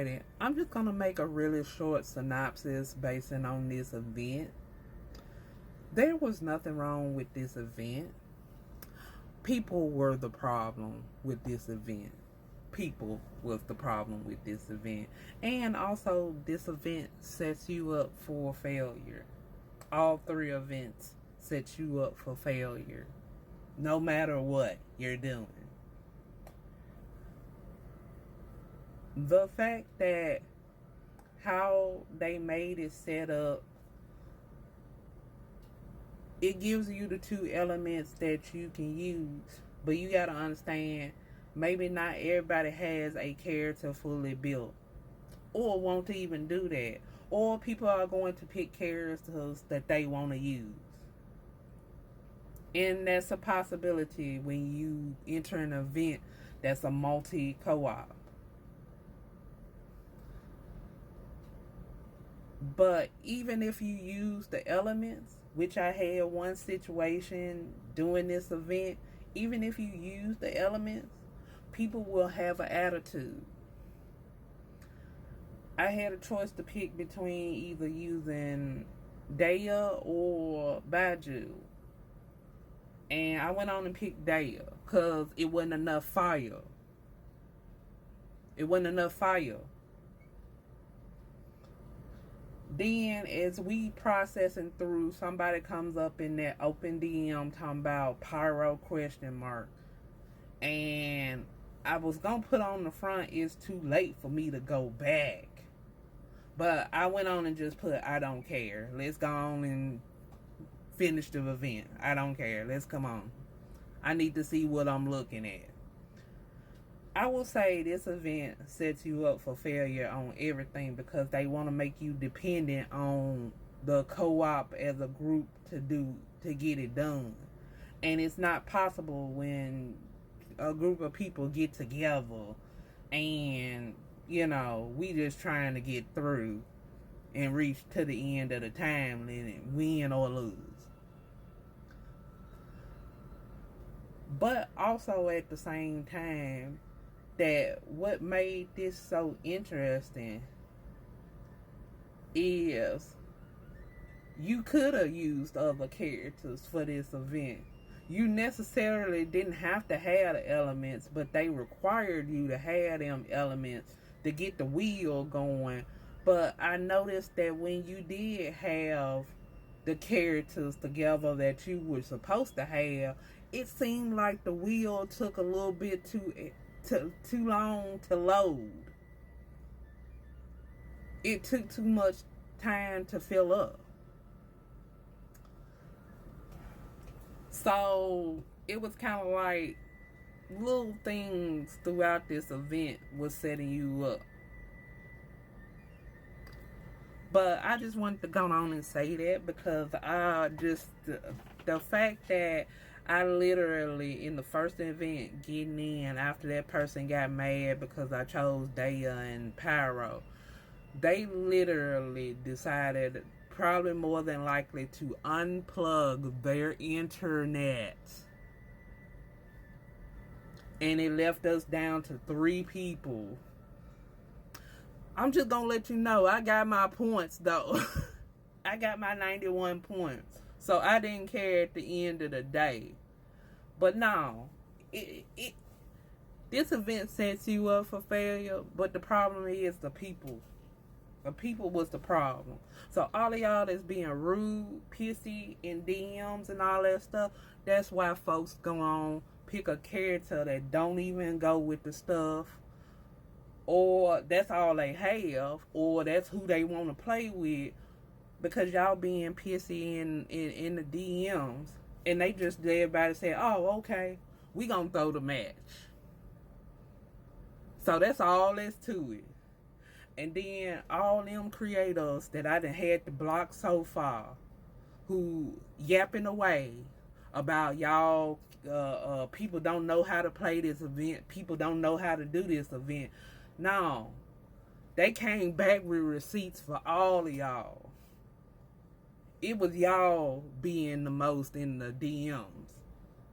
Alrighty, I'm just gonna make a really short synopsis basing on this event. There was nothing wrong with this event. People were the problem with this event. People was the problem with this event. And also, this event sets you up for failure. All three events set you up for failure, no matter what you're doing. The fact that how they made it set up, it gives you the two elements that you can use, but you got to understand, maybe not everybody has a character fully built or want to even do that, or people are going to pick characters that they want to use, and that's a possibility when you enter an event that's a multi co-op. But even if you use the elements, which I had one situation doing this event, even if you use the elements, people will have an attitude. I had a choice to pick between either using Daya or Baju. And I went on and picked Daya because it wasn't enough fire. It wasn't enough fire. Then as we processing through, somebody comes up in that open DM talking about pyro question mark. And I was going to put on the front, it's too late for me to go back. But I went on and just put, I don't care. Let's go on and finish the event. I don't care. Let's come on. I need to see what I'm looking at. I will say this event sets you up for failure on everything because they want to make you dependent on the co-op as a group to get it done. And it's not possible when a group of people get together and, we just trying to get through and reach to the end of the time limit, win or lose. But also at the same time, that what made this so interesting is you could have used other characters for this event. You necessarily didn't have to have the elements, but they required you to have them elements to get the wheel going. But I noticed that when you did have the characters together that you were supposed to have, it seemed like the wheel took a little bit too long to load. It took too much time to fill up. So it was kind of like little things throughout this event was setting you up. But I just wanted to go on and say that because the fact that I literally, in the first event, getting in after that person got mad because I chose Daya and Pyro, they literally decided, probably more than likely, to unplug their internet. And it left us down to 3 people. I'm just going to let you know, I got my points, though. I got my 91 points. So I didn't care at the end of the day. But no, this event sets you up for failure. But the problem is the people. The people was the problem. So all of y'all that's being rude, pissy, in DMs and all that stuff, that's why folks go on, pick a character that don't even go with the stuff. Or that's all they have. Or that's who they want to play with. Because y'all being pissy in the DMs. And they just, everybody say, oh, okay, we gonna throw the match. So that's all that's to it. And then all them creators that I done had to block so far, who yapping away about y'all, people don't know how to play this event, people don't know how to do this event. No, they came back with receipts for all of y'all. It was y'all being the most in the DMs.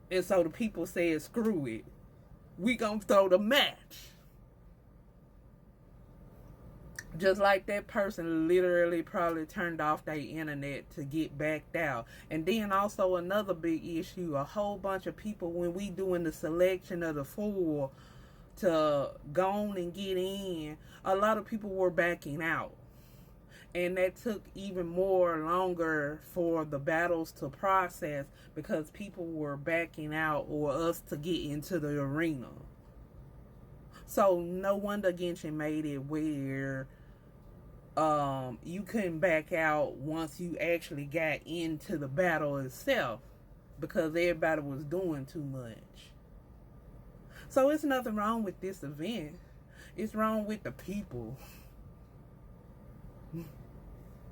And so the people said, screw it. We gonna throw the match. Just like that person literally probably turned off their internet to get backed out. And then also another big issue, a whole bunch of people, when we doing the selection of the four to go on and get in, a lot of people were backing out. And that took even more longer for the battles to process because people were backing out or us to get into the arena. So no wonder Genshin made it where you couldn't back out once you actually got into the battle itself because everybody was doing too much. So it's nothing wrong with this event. It's wrong with the people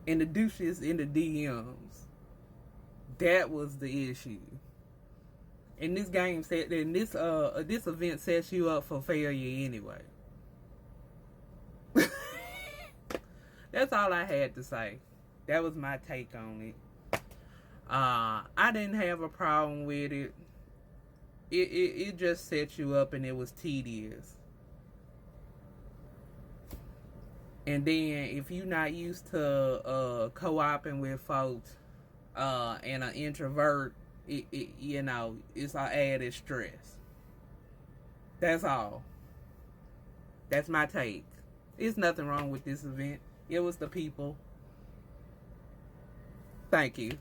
and the douches in the DMs. That was the issue. And this game said, and this event sets you up for failure anyway. That's all I had to say. That was my take on it. I didn't have a problem with it. It just set you up and it was tedious. And then if you're not used to co-oping with folks and an introvert, you know, it's an added stress. That's all. That's my take. There's nothing wrong with this event. It was the people. Thank you.